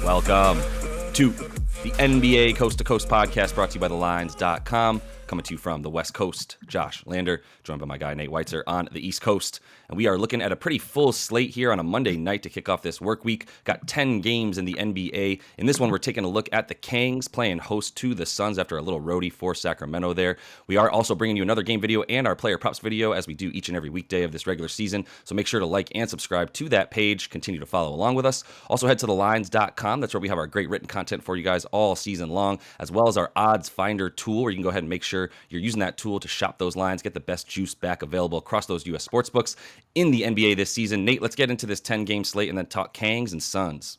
Welcome to the NBA Coast to Coast podcast brought to you by thelines.com. Coming to you from the West Coast, Josh Lander, joined by my guy Nate Weitzer on the East Coast. And we are looking at a pretty full slate here on a Monday night to kick off this work week. Got 10 games in the NBA. In this one, we're taking a look at the Kings playing host to the Suns after a little roadie for Sacramento there. We are also bringing you another game video and our player props video as we do each and every weekday of this regular season. So make sure to like and subscribe to that page. Continue to follow along with us. Also head to thelines.com. That's where we have our great written content for you guys all season long, as well as our odds finder tool where you can go ahead and make sure you're using that tool to shop those lines, get the best juice back available across those U.S. sportsbooks in the NBA this season. Nate, let's get into this 10-game slate and then talk Kings and Suns.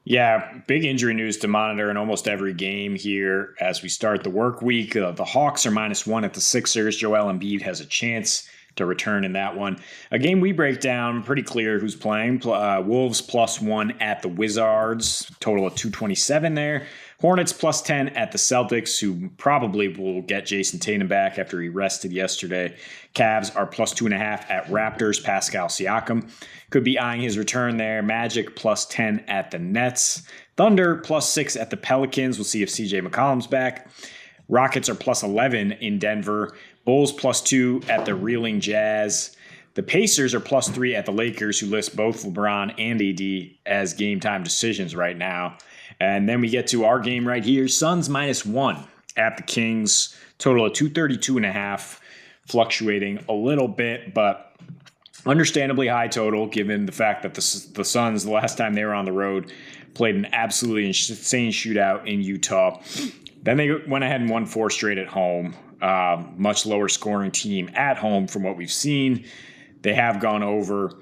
Yeah, big injury news to monitor in almost every game here as we start the work week. The Hawks are -1 at the Sixers. Joel Embiid has a chance to return in that one. A game we break down, pretty clear who's playing. Wolves +1 at the Wizards, total of 227 there. Hornets +10 at the Celtics, who probably will get Jason Tatum back after he rested yesterday. Cavs are +2.5 at Raptors. Pascal Siakam could be eyeing his return there. Magic +10 at the Nets. Thunder +6 at the Pelicans. We'll see if CJ McCollum's back. Rockets are +11 in Denver. Bulls +2 at the reeling Jazz. The Pacers are +3 at the Lakers, who list both LeBron and AD as game time decisions right now. And then we get to our game right here. Suns -1 at the Kings. Total of 232.5, fluctuating a little bit, but understandably high total given the fact that the Suns, the last time they were on the road, played an absolutely insane shootout in Utah. Then they went ahead and won 4 straight at home. Much lower scoring team at home from what we've seen. They have gone over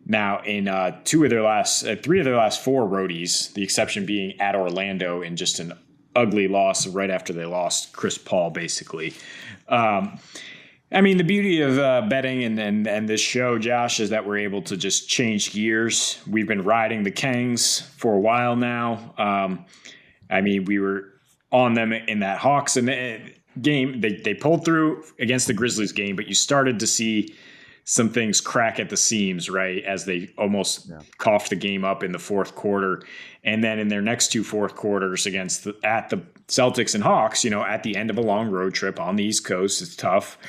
now in 3 of their last 4 roadies, the exception being at Orlando in just an ugly loss right after they lost Chris Paul, basically. I mean, the beauty of betting and this show, Josh, is that we're able to just change gears. We've been riding the Kings for a while now. I mean, we were on them in that Hawks game. They pulled through against the Grizzlies game, but you started to see some things crack at the seams, right, as they almost coughed the game up in the fourth quarter. And then in their next 2 fourth quarters at the Celtics and Hawks, at the end of a long road trip on the East Coast, it's tough,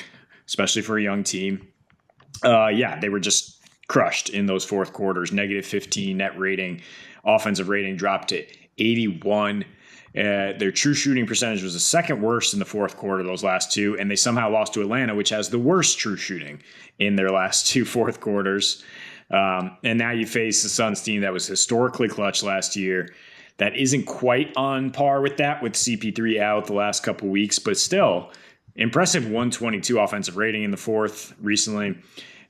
especially for a young team. They were just crushed in those fourth quarters. -15 net rating, offensive rating dropped to 81. Their true shooting percentage was the second worst in the fourth quarter, those last 2, and they somehow lost to Atlanta, which has the worst true shooting in their last 2 fourth quarters. And now you face the Suns team that was historically clutch last year, that isn't quite on par with that, with CP3 out the last couple weeks, but still impressive 122 offensive rating in the fourth recently,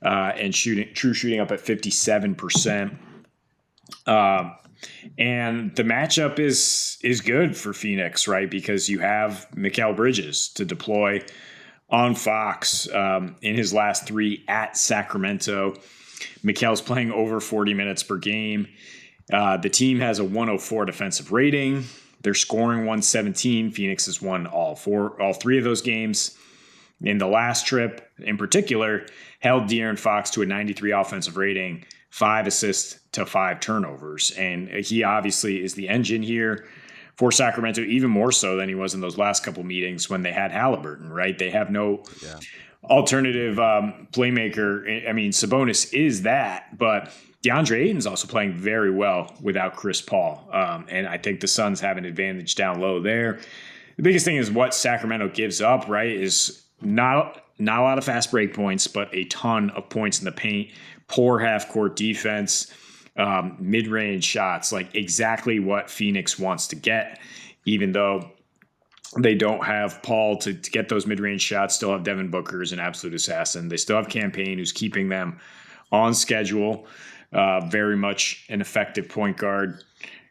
and true shooting up at 57%. And the matchup is good for Phoenix, right? Because you have Mikal Bridges to deploy on Fox in his last 3 at Sacramento. Mikal's playing over 40 minutes per game. The team has a 104 defensive rating. They're scoring 117. Phoenix has won all 3 of those games. In the last trip, in particular, held De'Aaron Fox to a 93 offensive rating, 5 assists to 5 turnovers. And he obviously is the engine here for Sacramento, even more so than he was in those last couple meetings when they had Halliburton, right? They have no alternative playmaker. I mean, Sabonis is that, but DeAndre Ayton's also playing very well without Chris Paul. And I think the Suns have an advantage down low there. The biggest thing is what Sacramento gives up, right, is not a lot of fast break points, but a ton of points in the paint. Poor half-court defense, mid-range shots, like exactly what Phoenix wants to get, even though they don't have Paul to get those mid-range shots, still have Devin Booker as an absolute assassin. They still have Campaign, who's keeping them on schedule, very much an effective point guard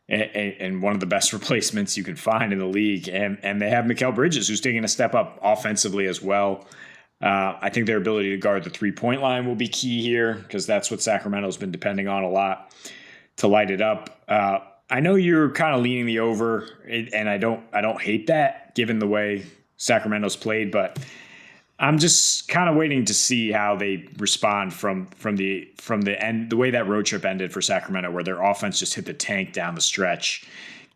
and one of the best replacements you can find in the league. And they have Mikal Bridges, who's taking a step up offensively as well. I think their ability to guard the 3-point line will be key here because that's what Sacramento's been depending on a lot to light it up. I know you're kind of leaning the over, and I don't hate that given the way Sacramento's played, but I'm just kind of waiting to see how they respond from the end, the way that road trip ended for Sacramento, where their offense just hit the tank down the stretch.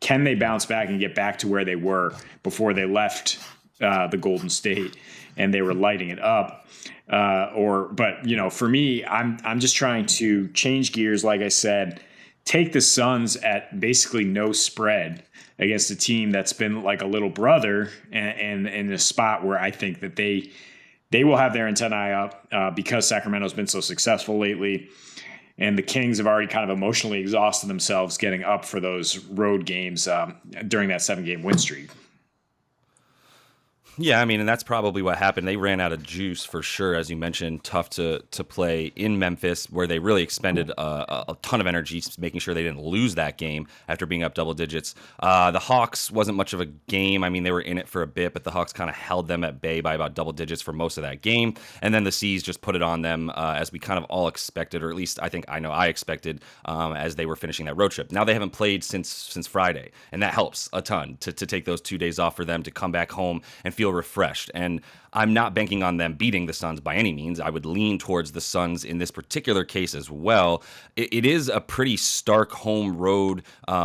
Can they bounce back and get back to where they were before they left the Golden State and they were lighting it up? But for me, I'm just trying to change gears. Like I said, take the Suns at basically no spread against a team that's been like a little brother, and in a spot where I think that they will have their antennae up because Sacramento's been so successful lately. And the Kings have already kind of emotionally exhausted themselves getting up for those road games during that 7-game win streak. Yeah, I mean, and that's probably what happened. They ran out of juice for sure, as you mentioned. Tough to play in Memphis, where they really expended a ton of energy making sure they didn't lose that game after being up double digits. The Hawks wasn't much of a game. I mean, they were in it for a bit, but the Hawks kind of held them at bay by about double digits for most of that game. And then the C's just put it on them as we kind of all expected, or at least I expected as they were finishing that road trip. Now they haven't played since Friday, and that helps a ton to take those 2 days off for them to come back home and feel refreshed. And I'm not banking on them beating the Suns by any means. I would lean towards the Suns in this particular case as well. It is a pretty stark home road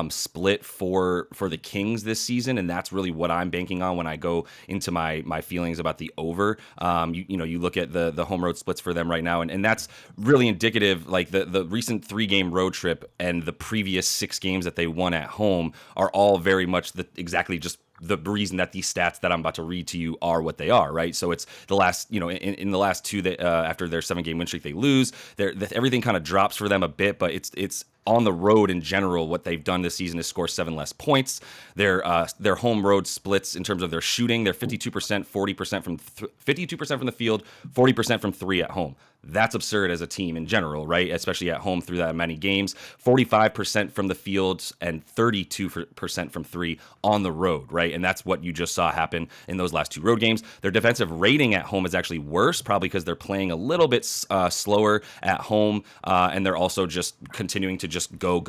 split for the Kings this season, and that's really what I'm banking on when I go into my feelings about the over. You look at the home road splits for them right now, and that's really indicative. Like the recent 3-game road trip and the previous 6 games that they won at home are all very much exactly just the reason that these stats that I'm about to read to you are what they are, right? So it's the last, in the last 2 that after their 7-game win streak, they lose. Everything kind of drops for them a bit, but it's on the road in general. What they've done this season is score 7 less points. Their home road splits in terms of their shooting, they're 52%, 40% from 52% from the field, 40% from 3 at home. That's absurd as a team in general, right? Especially at home through that many games. 45% from the field and 32% from 3 on the road, right? And that's what you just saw happen in those last 2 road games. Their defensive rating at home is actually worse, probably because they're playing a little bit slower at home, and they're also just continuing to just go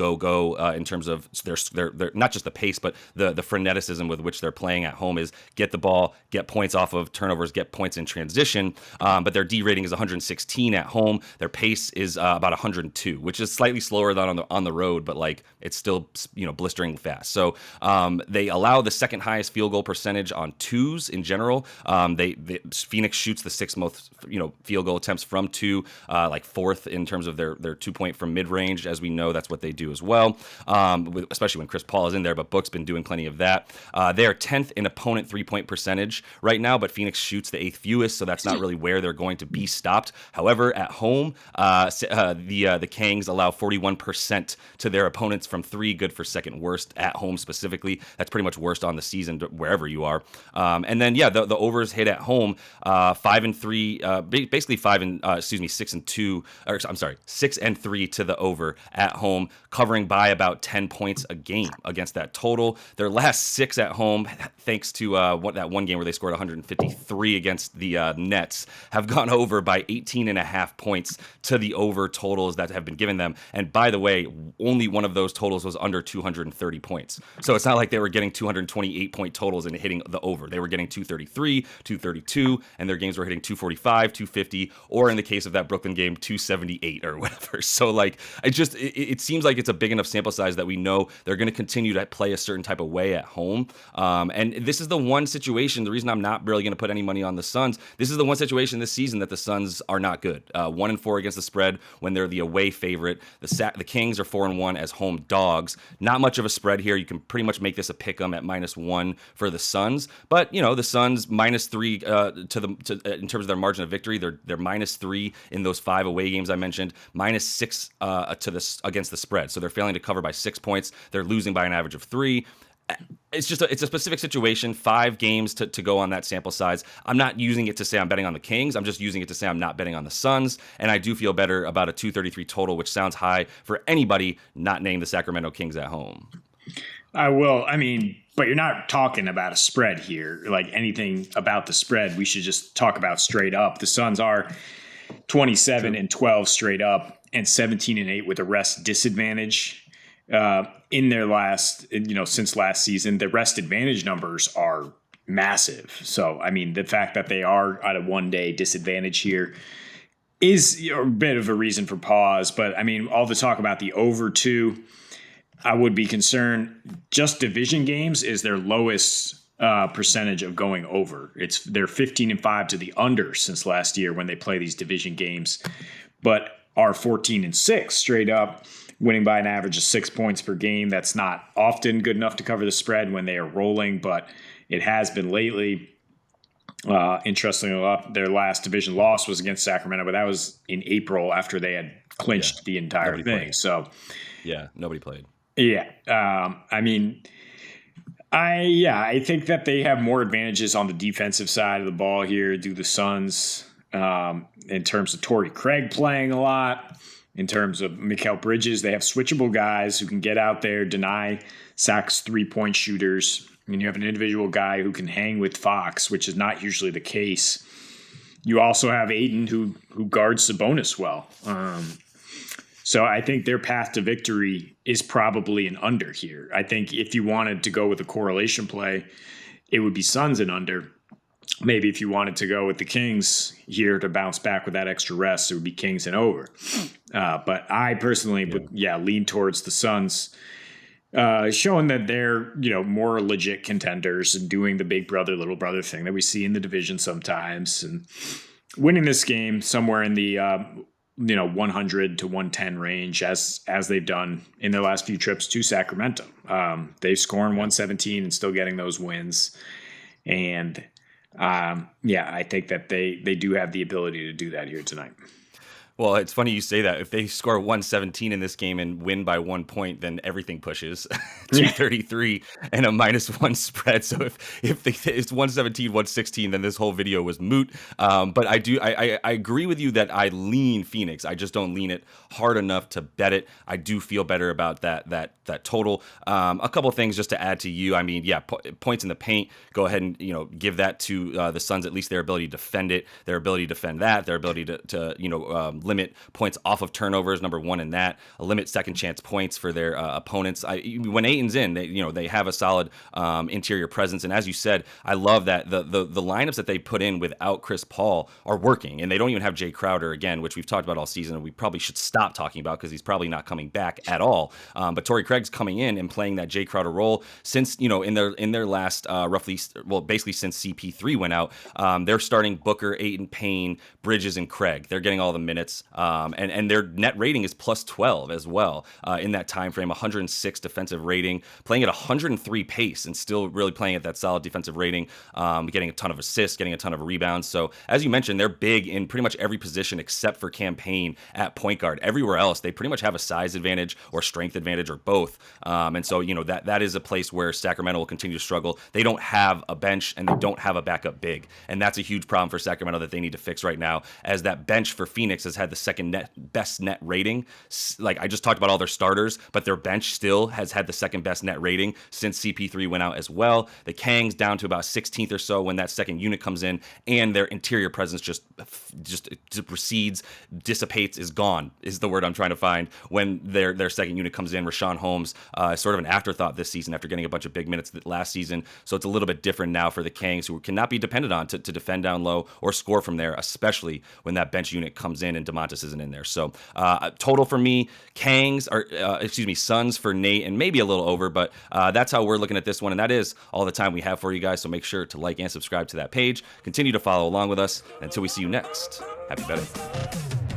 in terms of their not just the pace, but the freneticism with which they're playing at home is get the ball, get points off of turnovers, get points in transition. But their D rating is 116 at home. Their pace is about 102, which is slightly slower than on the road, but like it's still blistering fast. So they allow the second highest field goal percentage on 2s in general. Phoenix shoots the 6th most field goal attempts from 2, like 4th in terms of their 2-point from mid range. As we know, that's what they do as well, especially when Chris Paul is in there. But Book's been doing plenty of that. They are 10th in opponent 3-point percentage right now, but Phoenix shoots the 8th fewest, so that's not really where they're going to be stopped. However, at home, the Kings allow 41% to their opponents from 3, good for second worst at home specifically. That's pretty much worst on the season wherever you are. And then the overs hit at home 5-3, basically 6-2, or I'm sorry, 6-3 to the over at home, covering by about 10 points a game against that total. Their last 6 at home, thanks to that one game where they scored 153 against the Nets, have gone over by 18.5 points to the over totals that have been given them. And by the way, only one of those totals was under 230 points. So it's not like they were getting 228 point totals and hitting the over. They were getting 233, 232, and their games were hitting 245, 250, or in the case of that Brooklyn game, 278 or whatever. So like, it seems like it's a big enough sample size that we know they're going to continue to play a certain type of way at home. And this is the one situation, the reason I'm not really going to put any money on the Suns, this is the one situation this season that the Suns are not good. 1-4 against the spread when they're the away favorite. The Kings are 4-1 as home dogs. Not much of a spread here. You can pretty much make this a pick 'em at -1 for the Suns. But the Suns -3 in terms of their margin of victory. They're -3 in those 5 away games I mentioned. -6 against the spread. So they're failing to cover by 6 points. They're losing by an average of 3. It's a specific situation, 5 games to go on that sample size. I'm not using it to say I'm betting on the Kings. I'm just using it to say I'm not betting on the Suns. And I do feel better about a 233 total, which sounds high for anybody not named the Sacramento Kings at home. I will. I mean, but you're not talking about a spread here. Like anything about the spread, we should just talk about straight up. The Suns are 27-12 straight up and 17-8 with a rest disadvantage. In their last, since last season, the rest advantage numbers are massive. So, I mean, the fact that they are at a 1-day disadvantage here is a bit of a reason for pause. But, I mean, all the talk about the over 2, I would be concerned. Just division games is their lowest percentage of going over. They're 15-5 to the under since last year when they play these division games, but are 14-6 straight up, winning by an average of 6 points per game. That's not often good enough to cover the spread when they are rolling, but it has been lately. Interestingly enough, their last division loss was against Sacramento, but that was in April after they had clinched the entire thing. Played. So, yeah, nobody played. Yeah, I mean, I think that they have more advantages on the defensive side of the ball here. Do the Suns in terms of Torrey Craig playing a lot, in terms of Mikal Bridges? They have switchable guys who can get out there, deny Sac's 3-point shooters. I mean, you have an individual guy who can hang with Fox, which is not usually the case. You also have Ayton who guards Sabonis well. So I think their path to victory is probably an under here. I think if you wanted to go with a correlation play, it would be Suns and under. Maybe if you wanted to go with the Kings here to bounce back with that extra rest, it would be Kings and over. But I personally would, lean towards the Suns, showing that they're, more legit contenders and doing the big brother, little brother thing that we see in the division sometimes, and winning this game somewhere in the 100 to 110 range as they've done in their last few trips to Sacramento. They've scored 117 and still getting those wins. And I think that they do have the ability to do that here tonight. Well, it's funny you say that. If they score 117 in this game and win by 1 point, then everything pushes 233 and a -1 spread. So if it's 117, 116, then this whole video was moot. But I agree with you that I lean Phoenix. I just don't lean it hard enough to bet it. I do feel better about that total. A couple of things just to add to you. I mean, points in the paint. Go ahead and give that to the Suns. At least their ability to defend it, their ability to defend that, their ability to limit points off of turnovers, number one in that, limit second chance points for their opponents. When Ayton's in, they have a solid interior presence. And as you said, I love that the lineups that they put in without Chris Paul are working. And they don't even have Jay Crowder again, which we've talked about all season, and we probably should stop talking about because he's probably not coming back at all. But Torrey Craig's coming in and playing that Jay Crowder role since, in their last basically since CP3 went out. They're starting Booker, Ayton, Payne, Bridges, and Craig. They're getting all the minutes. And their net rating is plus 12 as well in that time frame. 106 defensive rating, playing at 103 pace, and still really playing at that solid defensive rating. Getting a ton of assists, getting a ton of rebounds. So as you mentioned, they're big in pretty much every position except for Campaign at point guard. Everywhere else, they pretty much have a size advantage or strength advantage or both. And so that is a place where Sacramento will continue to struggle. They don't have a bench and they don't have a backup big, and that's a huge problem for Sacramento that they need to fix right now. As that bench for Phoenix has had the second best net rating. Like I just talked about all their starters, but their bench still has had the second best net rating since CP3 went out as well. The Kangs down to about 16th or so when that second unit comes in, and their interior presence just recedes, dissipates, is gone, is the word I'm trying to find, when their second unit comes in. Rashawn Holmes is sort of an afterthought this season after getting a bunch of big minutes last season. So it's a little bit different now for the Kangs, who cannot be depended on to defend down low or score from there, especially when that bench unit comes in and DeMontis isn't in there. So total for me, Suns for Nate, and maybe a little over, but that's how we're looking at this one. And that is all the time we have for you guys. So make sure to like and subscribe to that page. Continue to follow along with us until we see you next. Happy betting.